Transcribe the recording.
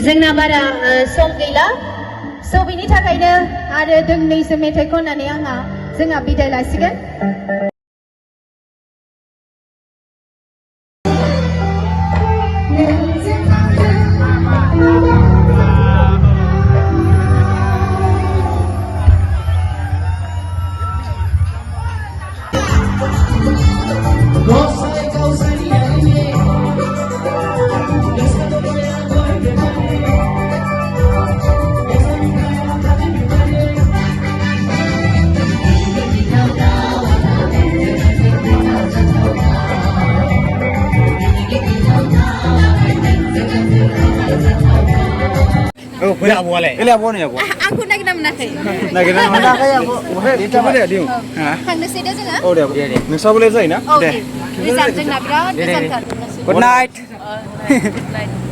जोंना बारा सम गैला स' बिनि थाखायनो आरो दोंनैसो मेथाइ खननानै जोंहा बिदाय लासिगोन Boleh boleh. Boleh apa ni aku? Aku nak kena menakai. Nak kena menakai aku. Dia boleh dia. Hang nasi dia jangan. Oh dia. Nisa boleh saya na? Okay. Result jangan berapa? Good night. Good night.